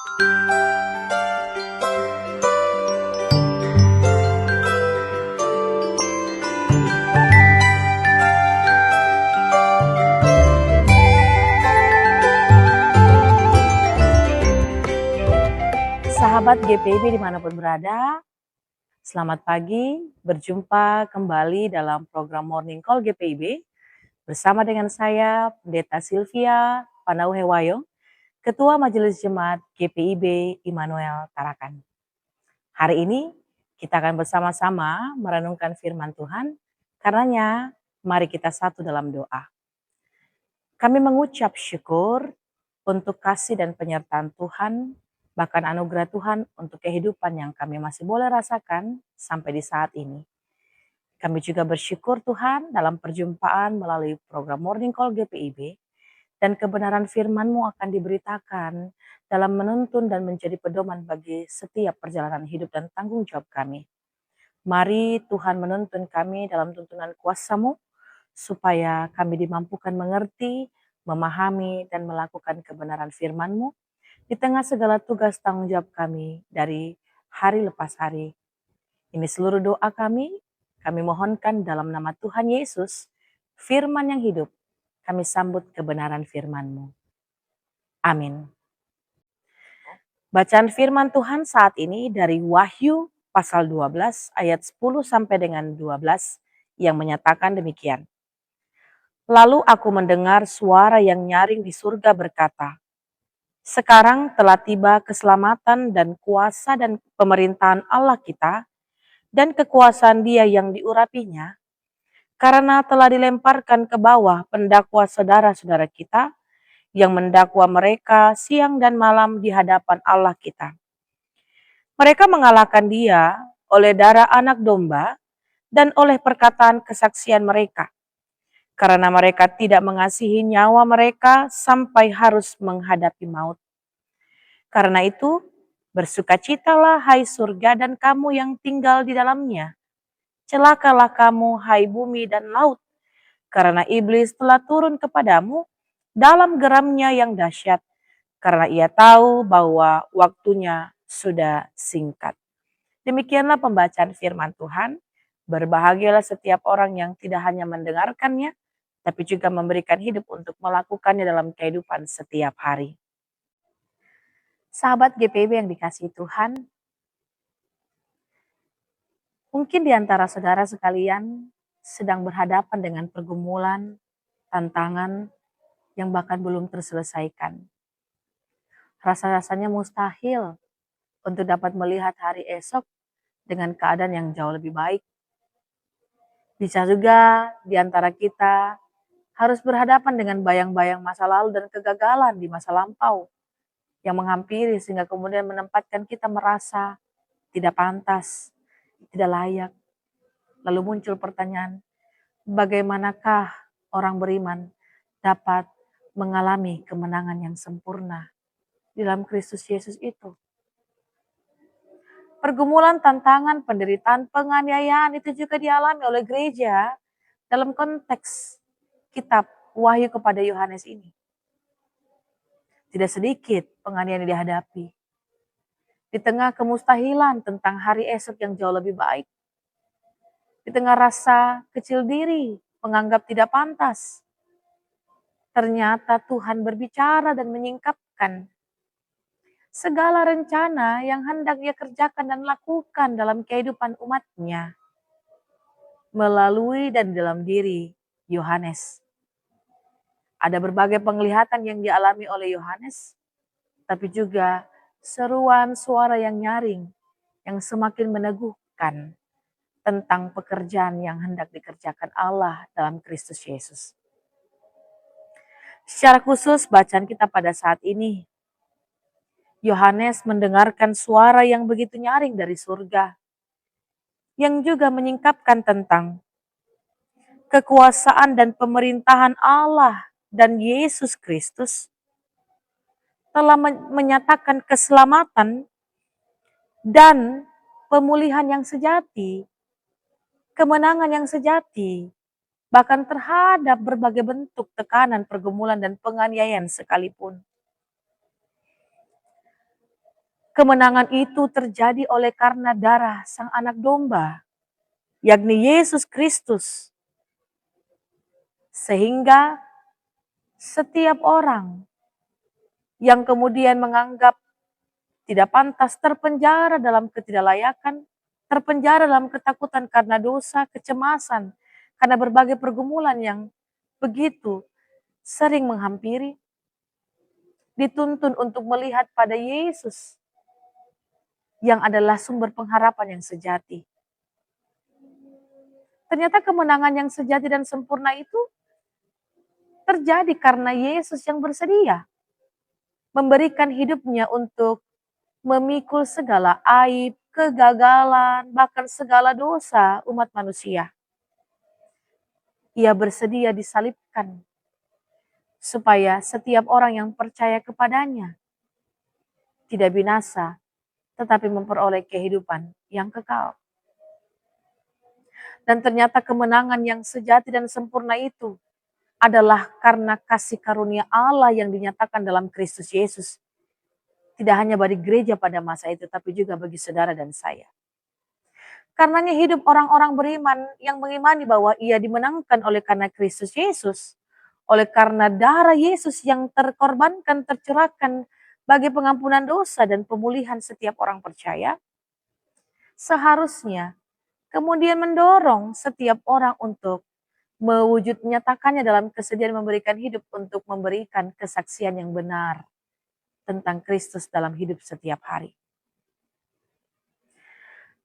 Sahabat GPIB dimanapun berada, selamat pagi, berjumpa kembali dalam program Morning Call GPIB bersama dengan saya, Pendeta Sylvia Panauhewayo, Ketua Majelis Jemaat GPIB Immanuel Tarakan. Hari ini kita akan bersama-sama merenungkan firman Tuhan, karenanya mari kita satu dalam doa. Kami mengucap syukur untuk kasih dan penyertaan Tuhan, bahkan anugerah Tuhan untuk kehidupan yang kami masih boleh rasakan sampai di saat ini. Kami juga bersyukur Tuhan dalam perjumpaan melalui program Morning Call GPIB, dan kebenaran firman-Mu akan diberitakan dalam menuntun dan menjadi pedoman bagi setiap perjalanan hidup dan tanggung jawab kami. Mari Tuhan menuntun kami dalam tuntunan kuasa-Mu, supaya kami dimampukan mengerti, memahami, dan melakukan kebenaran firman-Mu di tengah segala tugas tanggung jawab kami dari hari lepas hari. Ini seluruh doa kami mohonkan dalam nama Tuhan Yesus, firman yang hidup. Kami sambut kebenaran firman-Mu. Amin. Bacaan firman Tuhan saat ini dari Wahyu pasal 12 ayat 10 sampai dengan 12 yang menyatakan demikian. Lalu aku mendengar suara yang nyaring di surga berkata, "Sekarang telah tiba keselamatan dan kuasa dan pemerintahan Allah kita dan kekuasaan Dia yang diurapinya, karena telah dilemparkan ke bawah pendakwa saudara-saudara kita yang mendakwa mereka siang dan malam di hadapan Allah kita. Mereka mengalahkan Dia oleh darah anak domba dan oleh perkataan kesaksian mereka, karena mereka tidak mengasihi nyawa mereka sampai harus menghadapi maut. Karena itu, bersukacitalah hai surga dan kamu yang tinggal di dalamnya. Celakalah kamu hai bumi dan laut, karena iblis telah turun kepadamu dalam geramnya yang dahsyat, karena ia tahu bahwa waktunya sudah singkat." Demikianlah pembacaan firman Tuhan. Berbahagialah setiap orang yang tidak hanya mendengarkannya, tapi juga memberikan hidup untuk melakukannya dalam kehidupan setiap hari. Sahabat GPIB yang dikasihi Tuhan, mungkin di antara saudara sekalian sedang berhadapan dengan pergumulan, tantangan yang bahkan belum terselesaikan. Rasa-rasanya mustahil untuk dapat melihat hari esok dengan keadaan yang jauh lebih baik. Bisa juga di antara kita harus berhadapan dengan bayang-bayang masa lalu dan kegagalan di masa lampau yang menghampiri sehingga kemudian menempatkan kita merasa tidak pantas, tidak layak. Lalu muncul pertanyaan, bagaimanakah orang beriman dapat mengalami kemenangan yang sempurna di dalam Kristus Yesus itu? Pergumulan, tantangan, penderitaan, penganiayaan itu juga dialami oleh gereja dalam konteks kitab Wahyu kepada Yohanes ini. Tidak sedikit penganiayaan yang dihadapi. Di tengah kemustahilan tentang hari esok yang jauh lebih baik. Di tengah rasa kecil diri, menganggap tidak pantas. Ternyata Tuhan berbicara dan menyingkapkan segala rencana yang hendak Dia kerjakan dan lakukan dalam kehidupan umat-Nya melalui dan dalam diri Yohanes. Ada berbagai penglihatan yang dialami oleh Yohanes, tapi juga seruan suara yang nyaring yang semakin meneguhkan tentang pekerjaan yang hendak dikerjakan Allah dalam Kristus Yesus. Secara khusus bacaan kita pada saat ini, Yohanes mendengarkan suara yang begitu nyaring dari surga, yang juga menyingkapkan tentang kekuasaan dan pemerintahan Allah dan Yesus Kristus telah menyatakan keselamatan dan pemulihan yang sejati, kemenangan yang sejati, bahkan terhadap berbagai bentuk tekanan, pergumulan, dan penganiayaan sekalipun. Kemenangan itu terjadi oleh karena darah Sang Anak Domba, yakni Yesus Kristus. Sehingga setiap orang yang kemudian menganggap tidak pantas terpenjara dalam ketidaklayakan, terpenjara dalam ketakutan karena dosa, kecemasan, karena berbagai pergumulan yang begitu sering menghampiri, dituntun untuk melihat pada Yesus yang adalah sumber pengharapan yang sejati. Ternyata kemenangan yang sejati dan sempurna itu terjadi karena Yesus yang bersedia memberikan hidupnya untuk memikul segala aib, kegagalan, bahkan segala dosa umat manusia. Ia bersedia disalibkan supaya setiap orang yang percaya kepadanya tidak binasa, tetapi memperoleh kehidupan yang kekal. Dan ternyata kemenangan yang sejati dan sempurna itu adalah karena kasih karunia Allah yang dinyatakan dalam Kristus Yesus. Tidak hanya bagi gereja pada masa itu, tapi juga bagi saudara dan saya. Karenanya hidup orang-orang beriman yang mengimani bahwa ia dimenangkan oleh karena Kristus Yesus. Oleh karena darah Yesus yang terkorbankan, tercurahkan bagi pengampunan dosa dan pemulihan setiap orang percaya. Seharusnya kemudian mendorong setiap orang untuk mewujud nyatakannya dalam kesediaan memberikan hidup untuk memberikan kesaksian yang benar tentang Kristus dalam hidup setiap hari.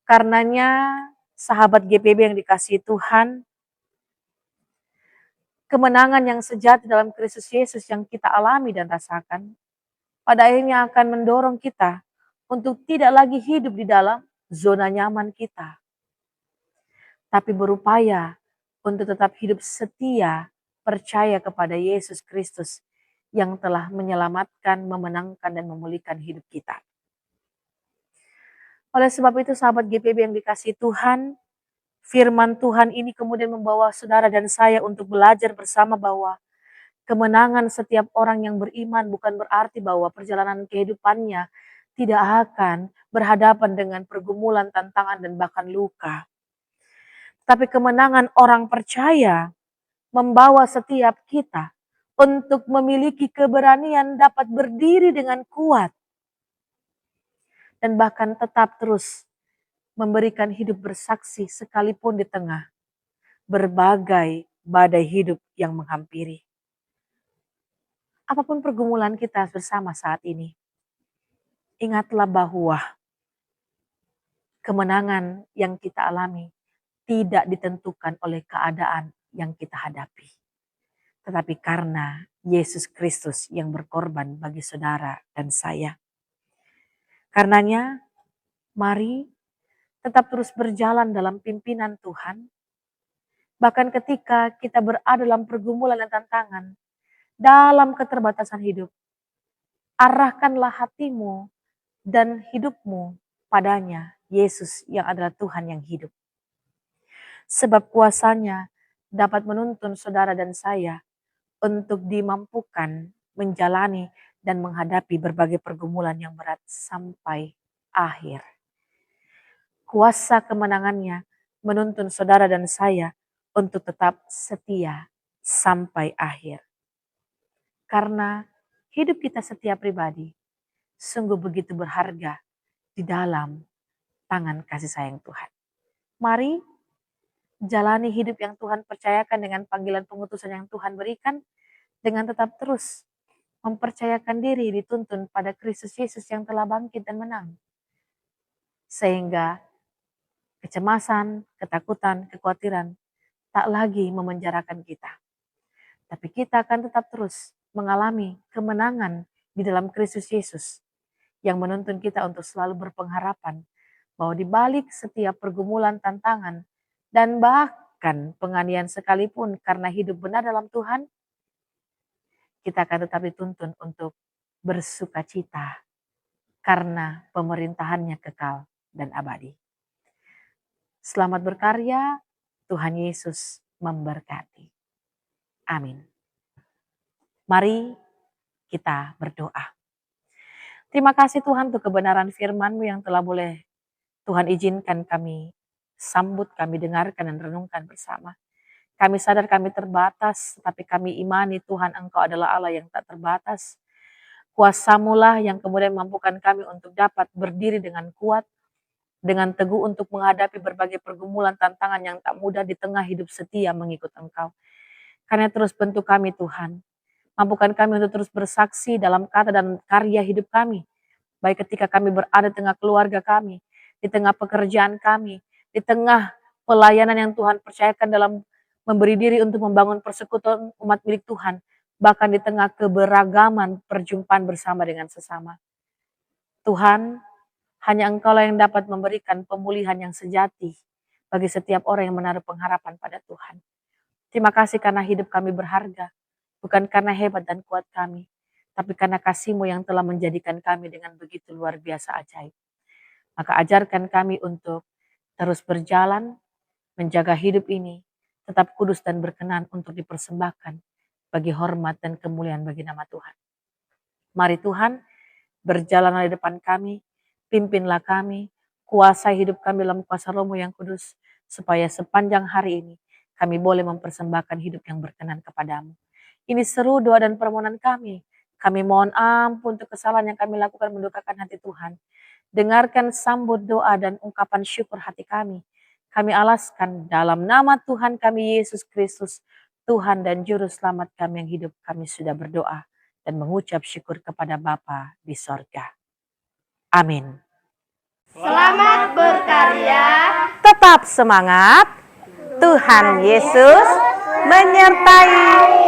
Karenanya sahabat GPB yang dikasihi Tuhan, kemenangan yang sejati dalam Kristus Yesus yang kita alami dan rasakan, pada akhirnya akan mendorong kita untuk tidak lagi hidup di dalam zona nyaman kita, tapi berupaya untuk tetap hidup setia, percaya kepada Yesus Kristus yang telah menyelamatkan, memenangkan, dan memulihkan hidup kita. Oleh sebab itu sahabat GPB yang dikasihi Tuhan, firman Tuhan ini kemudian membawa saudara dan saya untuk belajar bersama bahwa kemenangan setiap orang yang beriman bukan berarti bahwa perjalanan kehidupannya tidak akan berhadapan dengan pergumulan, tantangan, dan bahkan luka. Tapi kemenangan orang percaya membawa setiap kita untuk memiliki keberanian dapat berdiri dengan kuat dan bahkan tetap terus memberikan hidup bersaksi sekalipun di tengah berbagai badai hidup yang menghampiri. Apapun pergumulan kita bersama saat ini, ingatlah bahwa kemenangan yang kita alami tidak ditentukan oleh keadaan yang kita hadapi. Tetapi karena Yesus Kristus yang berkorban bagi saudara dan saya. Karenanya, mari tetap terus berjalan dalam pimpinan Tuhan. Bahkan ketika kita berada dalam pergumulan dan tantangan, dalam keterbatasan hidup, arahkanlah hatimu dan hidupmu padanya, Yesus yang adalah Tuhan yang hidup. Sebab kuasanya dapat menuntun saudara dan saya untuk dimampukan menjalani dan menghadapi berbagai pergumulan yang berat sampai akhir. Kuasa kemenangannya menuntun saudara dan saya untuk tetap setia sampai akhir. Karena hidup kita setiap pribadi sungguh begitu berharga di dalam tangan kasih sayang Tuhan. Mari jalani hidup yang Tuhan percayakan dengan panggilan pengutusan yang Tuhan berikan dengan tetap terus mempercayakan diri dituntun pada Kristus Yesus yang telah bangkit dan menang. Sehingga kecemasan, ketakutan, kekhawatiran tak lagi memenjarakan kita. Tapi kita akan tetap terus mengalami kemenangan di dalam Kristus Yesus yang menuntun kita untuk selalu berpengharapan bahwa di balik setiap pergumulan, tantangan, dan bahkan penganiayaan sekalipun karena hidup benar dalam Tuhan, kita akan tetap dituntun untuk bersuka cita karena pemerintahannya kekal dan abadi. Selamat berkarya, Tuhan Yesus memberkati. Amin. Mari kita berdoa. Terima kasih Tuhan untuk kebenaran firman-Mu yang telah boleh Tuhan izinkan kami sambut, kami dengarkan dan renungkan bersama. Kami sadar kami terbatas, tapi kami imani Tuhan Engkau adalah Allah yang tak terbatas. Kuasa-Mu lah yang kemudian mampukan kami untuk dapat berdiri dengan kuat, dengan teguh untuk menghadapi berbagai pergumulan tantangan yang tak mudah di tengah hidup setia mengikut Engkau. Karena terus bentuk kami Tuhan, mampukan kami untuk terus bersaksi dalam kata dan karya hidup kami. Baik ketika kami berada di tengah keluarga kami, di tengah pekerjaan kami, di tengah pelayanan yang Tuhan percayakan dalam memberi diri untuk membangun persekutuan umat milik Tuhan, bahkan di tengah keberagaman perjumpaan bersama dengan sesama. Tuhan, hanya Engkaulah yang dapat memberikan pemulihan yang sejati bagi setiap orang yang menaruh pengharapan pada Tuhan. Terima kasih karena hidup kami berharga, bukan karena hebat dan kuat kami, tapi karena kasih-Mu yang telah menjadikan kami dengan begitu luar biasa ajaib. Maka ajarkan kami untuk terus berjalan, menjaga hidup ini, tetap kudus dan berkenan untuk dipersembahkan bagi hormat dan kemuliaan bagi nama Tuhan. Mari Tuhan, berjalanlah di depan kami, pimpinlah kami, kuasai hidup kami dalam kuasa Roh-Mu yang kudus, supaya sepanjang hari ini kami boleh mempersembahkan hidup yang berkenan kepadamu. Ini seru doa dan permohonan kami. Kami mohon ampun untuk kesalahan yang kami lakukan mendukakan hati Tuhan. Dengarkan sambut doa dan ungkapan syukur hati kami. Kami alaskan dalam nama Tuhan kami Yesus Kristus, Tuhan dan Juru Selamat kami yang hidup, kami sudah berdoa dan mengucap syukur kepada Bapa di sorga. Amin. Selamat berkarya. Tetap semangat, Tuhan Yesus menyertai.